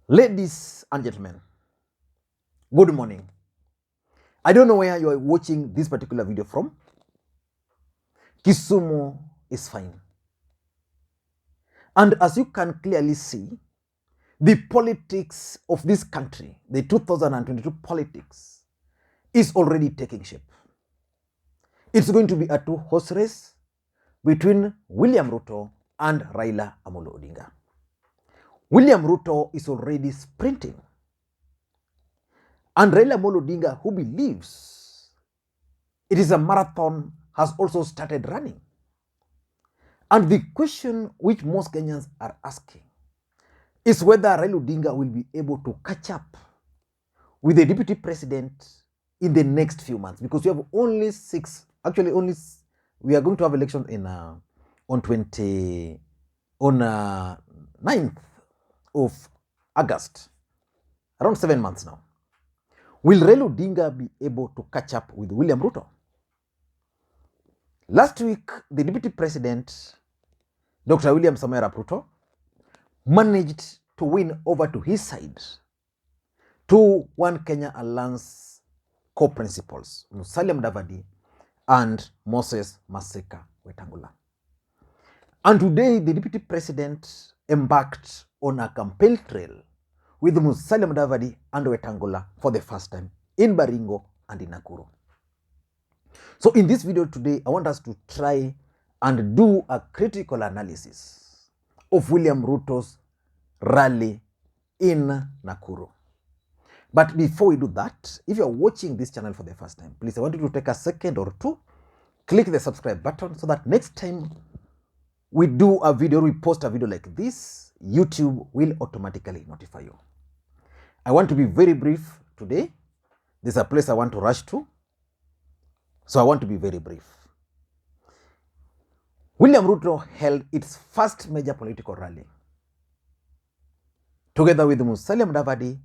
Ladies and gentlemen, good morning. I don't know where you are watching this particular video from. Kisumu is fine. And as you can clearly see, the politics of this country, the 2022 politics, is already taking shape. It's going to be a two-horse race between William Ruto and Raila Amolo Odinga. William Ruto is already sprinting. And Raila Amolo Odinga, who believes it is a marathon, has also started running. And the question which most Kenyans are asking is whether Raila Odinga will be able to catch up with the deputy president in the next few months, because we have only we are going to have elections in on 9th of August, around 7 months now. Will Raila Odinga be able to catch up with William Ruto? Last week, the deputy president, Dr. William Samoei Arap Ruto, managed to win over to his side two One Kenya Alliance co-principals, Musalia Mudavadi and Moses Masika Wetangula. And today, the deputy president embarked on a campaign trail with Musalia Mudavadi and Wetangula for the first time in Baringo and in Nakuru. So in this video today, I want us to try and do a critical analysis of William Ruto's rally in Nakuru. But before we do that, if you're watching this channel for the first time, please, I want you to take a second or two, click the subscribe button so that next time we do a video, we post a video like this, YouTube will automatically notify you. I want to be very brief today. There's a place I want to rush to, so I want to be very brief. William Ruto held its first major political rally together with Musalia Mudavadi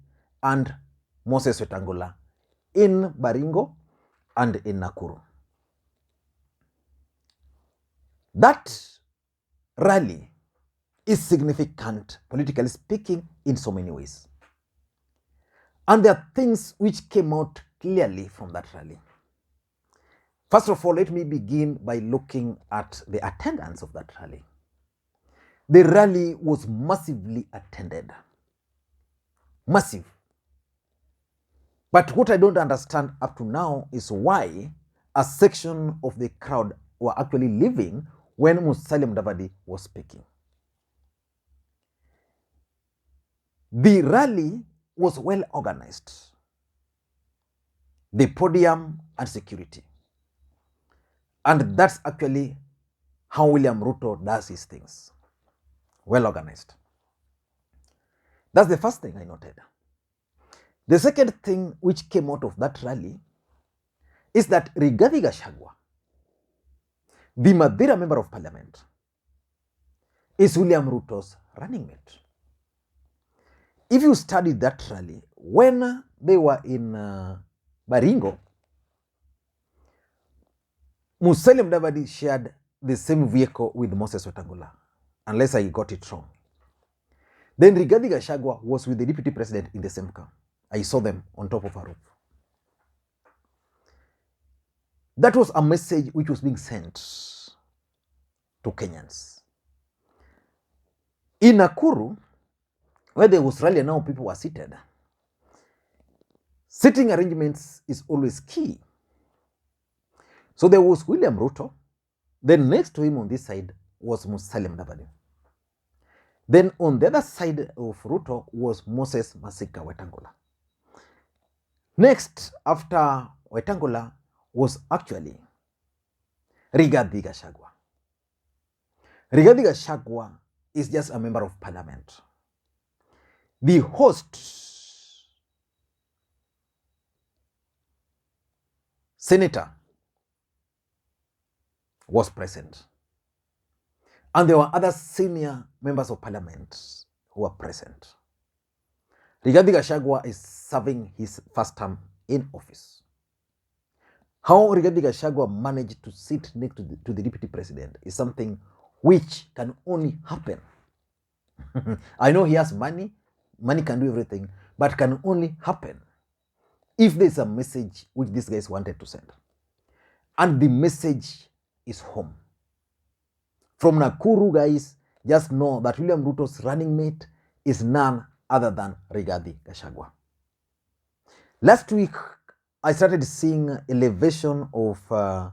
and Moses Wetangula in Baringo and in Nakuru. That rally is significant, politically speaking, in so many ways. And there are things which came out clearly from that rally. First of all, let me begin by looking at the attendance of that rally. The rally was massively attended. Massive. But what I don't understand up to now is why a section of the crowd were actually leaving when Musalia Mudavadi was speaking. The rally was well organized. The podium and security. And that's actually how William Ruto does his things. Well organized. That's the first thing I noted. The second thing which came out of that rally is that Rigathi Gachagua, the Madira member of parliament, is William Ruto's running mate. If you study that rally, when they were in Baringo, Musalia Mudavadi shared the same vehicle with Moses Wetangula, unless I got it wrong. Then Rigathi Gachagua was with the deputy president in the same car. I saw them on top of a roof. That was a message which was being sent to Kenyans. In Nakuru, where there was rally and now people were seated, sitting arrangements is always key. So there was William Ruto. Then next to him on this side was Musalia Mudavadi. Then on the other side of Ruto was Moses Masika Wetangula. Next after Wetangula was actually Rigathi Gachagua. Rigathi Gachagua is just a member of parliament. The host, senator, was present. And there were other senior members of parliament who were present. Rigathi Gachagua is serving his first term in office. How Rigathi Gachagua managed to sit next to the deputy president is something which can only happen. I know he has money, money can do everything, but can only happen if there's a message which these guys wanted to send. And the message is home. From Nakuru, guys, just know that William Ruto's running mate is none other than Rigathi Gachagua. Last week, I started seeing elevation of the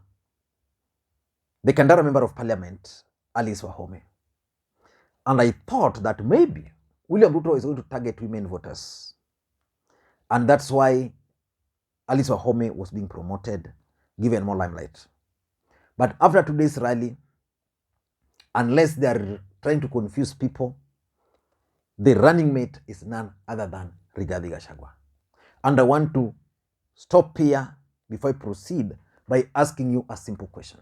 Kandara Member of Parliament, Alice Wahome. And I thought that maybe William Ruto is going to target women voters. And that's why Alice Wahome was being promoted, given more limelight. But after today's rally, unless they are trying to confuse people, the running mate is none other than Rigathi Gachagua. And I want to stop here before I proceed by asking you a simple question.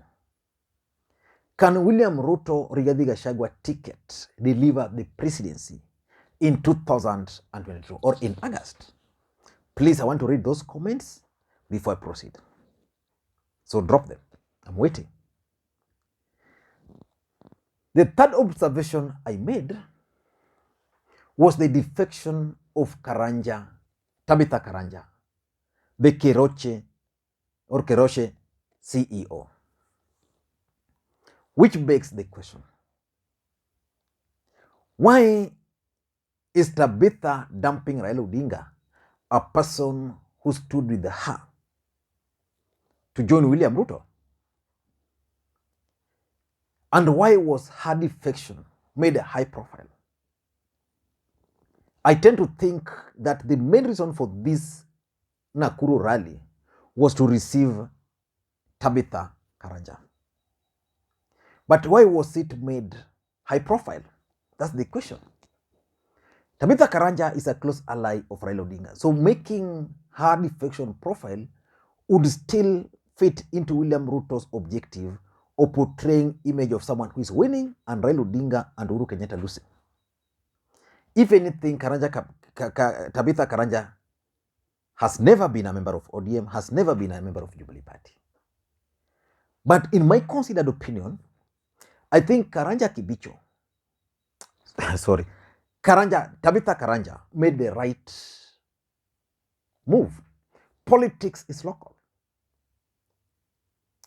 Can William Ruto Rigathi Gachagua ticket deliver the presidency in 2022 or in August? Please, I want to read those comments before I proceed. So drop them. I'm waiting. The third observation I made was the defection of Karanja, Tabitha Karanja, the Keroche CEO. Which begs the question, why is Tabitha dumping Raila Odinga, a person who stood with her, to join William Ruto? And why was her defection made a high profile? I tend to think that the main reason for this Nakuru rally was to receive Tabitha Karanja. But why was it made high profile? That's the question. Tabitha Karanja is a close ally of Raila Odinga. So making her defection profile would still fit into William Ruto's objective of portraying image of someone who is winning and Raila Odinga and Uhuru Kenyatta losing. If anything, Tabitha Karanja has never been a member of ODM, has never been a member of Jubilee Party. But in my considered opinion, I think Tabitha Karanja made the right move. Politics is local.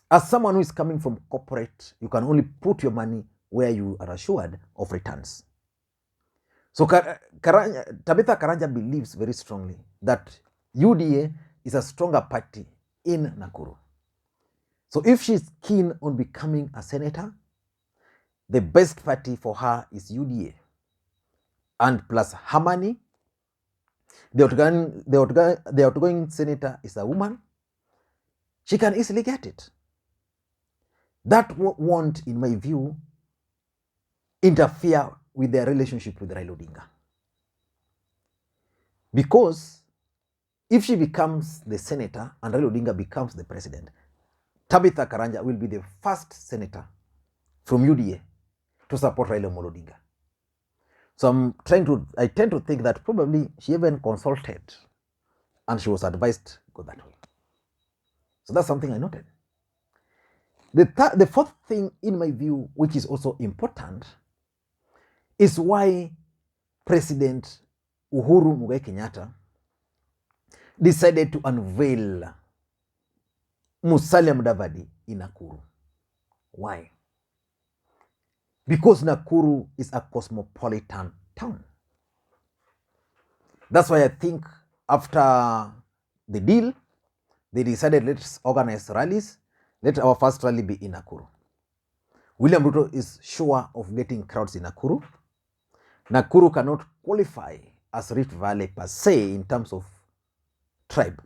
As someone who is coming from corporate, you can only put your money where you are assured of returns. So Tabitha Karanja believes very strongly that UDA is a stronger party in Nakuru. So if she's keen on becoming a senator, the best party for her is UDA. And plus her money, the outgoing senator is a woman, she can easily get it. That won't, in my view, interfere with their relationship with Raila Odinga. Because if she becomes the senator and Raila Odinga becomes the president, Tabitha Karanja will be the first senator from UDA to support Raila Odinga. So I tend to think that probably she even consulted and she was advised to go that way. So that's something I noted. The fourth thing in my view, which is also important, is why President Uhuru Muigai Kenyatta decided to unveil Musalia Mudavadi in Nakuru. Why? Because Nakuru is a cosmopolitan town. That's why I think after the deal, they decided, let's organize rallies. Let our first rally be in Nakuru. William Ruto is sure of getting crowds in Nakuru. Nakuru cannot qualify as Rift Valley per se in terms of tribe.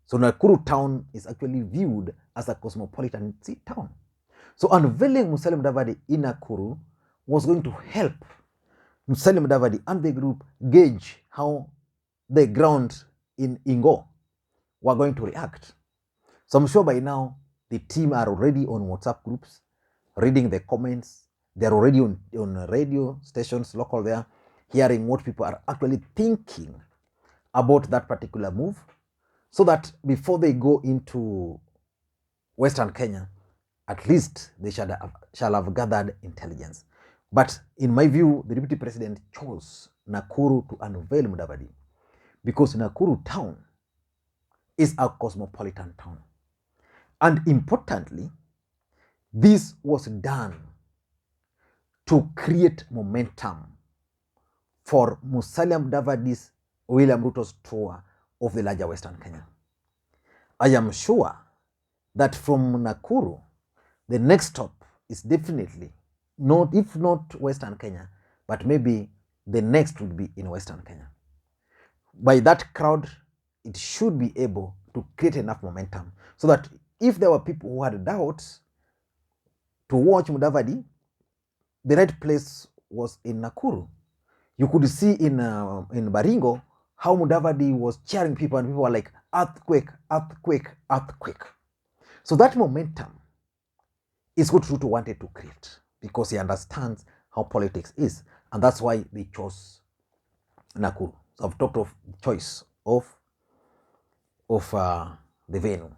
So Nakuru town is actually viewed as a cosmopolitan town. So unveiling Musalia Mudavadi in Nakuru was going to help Musalia Mudavadi and the group gauge how the ground in Ingo were going to react. So I'm sure by now the team are already on WhatsApp groups, reading the comments. They're already on radio stations local there, hearing what people are actually thinking about that particular move, so that before they go into Western Kenya, at least they shall have gathered intelligence. But in my view, the Deputy President chose Nakuru to unveil Mudavadi, because Nakuru town is a cosmopolitan town. And importantly, this was done to create momentum for Musalia Mudavadi's William Ruto's tour of the larger Western Kenya. I am sure that from Nakuru, the next stop is definitely not, if not Western Kenya, but maybe the next would be in Western Kenya. By that crowd, it should be able to create enough momentum so that if there were people who had doubts to watch Mudavadi, the right place was in Nakuru. You could see in Baringo how Mudavadi was cheering people, and people were like, earthquake, earthquake, earthquake. So that momentum is what Ruto wanted to create, because he understands how politics is, and that's why they chose Nakuru. So I've talked of choice of the venue.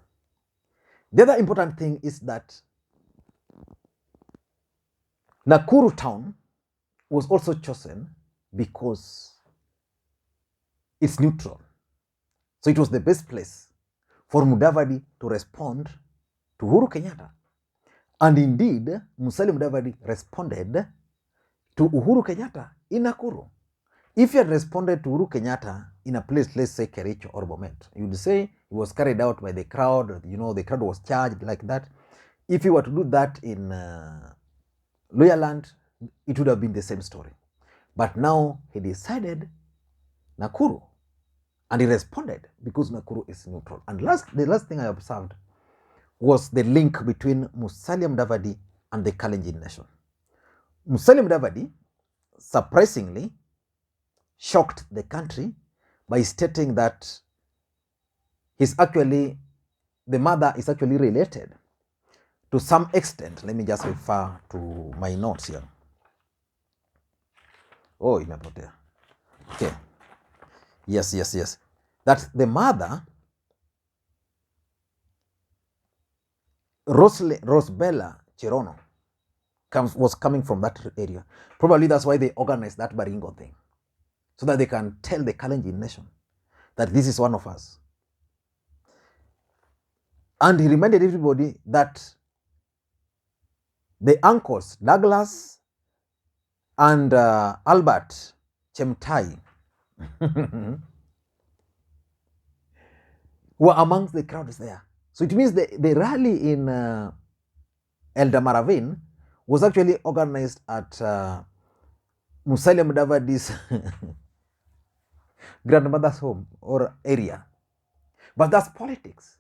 The other important thing is that Nakuru town was also chosen because it's neutral. So it was the best place for Mudavadi to respond to Uhuru Kenyatta. And indeed, Musalia Mudavadi responded to Uhuru Kenyatta in Nakuru. If you had responded to Uhuru Kenyatta in a place, let's say Kericho or Bomet, you would say he was carried out by the crowd, the crowd was charged like that. If you were to do that in Luhyaland, it would have been the same story. But now he decided Nakuru, and he responded because Nakuru is neutral. And the last thing I observed was the link between Musalia Mudavadi and the Kalenjin nation. Musalia Mudavadi, surprisingly, shocked the country by stating that the mother is actually related to some extent. Let me just refer to my notes here. Oh, imepotea. Okay. Yes. That the mother, Rosbella Chirono, was coming from that area. Probably that's why they organized that Baringo thing, so that they can tell the Kalenjin nation that this is one of us. And he reminded everybody that the uncles, Douglas and Albert Chemtai, were amongst the crowds there. So it means the rally in Eldamaravine was actually organized at Musalia Mudavadi's grandmother's home or area. But that's politics.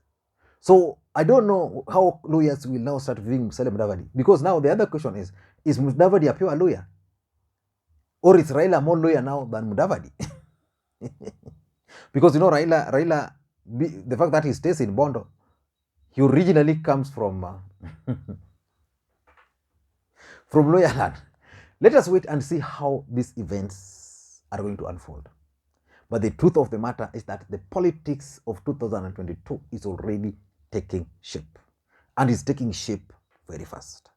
So I don't know how lawyers will now start viewing Musalia Mudavadi, because now the other question is Mudavadi a pure lawyer? Or is Raila more lawyer now than Mudavadi? Because Raila, the fact that he stays in Bondo, he originally comes from Luhyaland. Let us wait and see how these events are going to unfold. But the truth of the matter is that the politics of 2022 is already taking shape, and is taking shape very fast.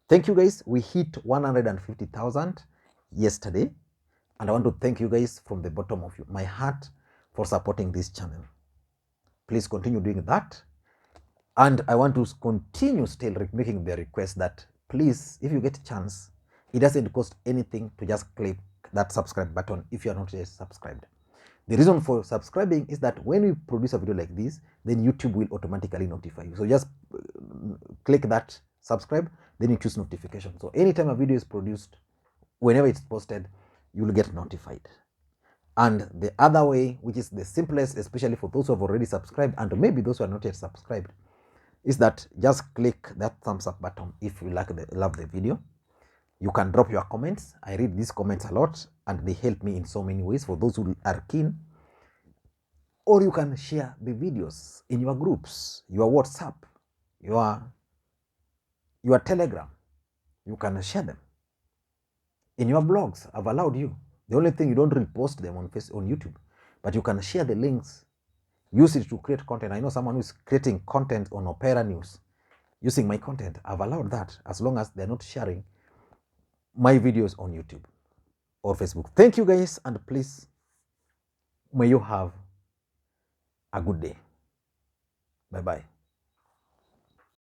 Thank you guys. We hit 150,000 yesterday, and I want to thank you guys from the bottom of my heart for supporting this channel. Please continue doing that, and I want to continue still making the request that please, if you get a chance, it doesn't cost anything to just click that subscribe button if you are not yet subscribed. The reason for subscribing is that when we produce a video like this, then YouTube will automatically notify you. So just click that subscribe, then you choose notification. So anytime a video is produced, whenever it's posted, you will get notified. And the other way, which is the simplest, especially for those who have already subscribed and maybe those who are not yet subscribed, is that just click that thumbs up button if you love the video. You can drop your comments. I read these comments a lot, and they help me in so many ways for those who are keen. Or you can share the videos in your groups, your WhatsApp, your Telegram. You can share them in your blogs. I've allowed you. The only thing, you don't repost them on YouTube, but you can share the links. Use it to create content. I know someone who is creating content on Opera News using my content. I've allowed that, as long as they're not sharing my videos on YouTube or Facebook. Thank you guys, and please, may you have a good day. Bye-bye.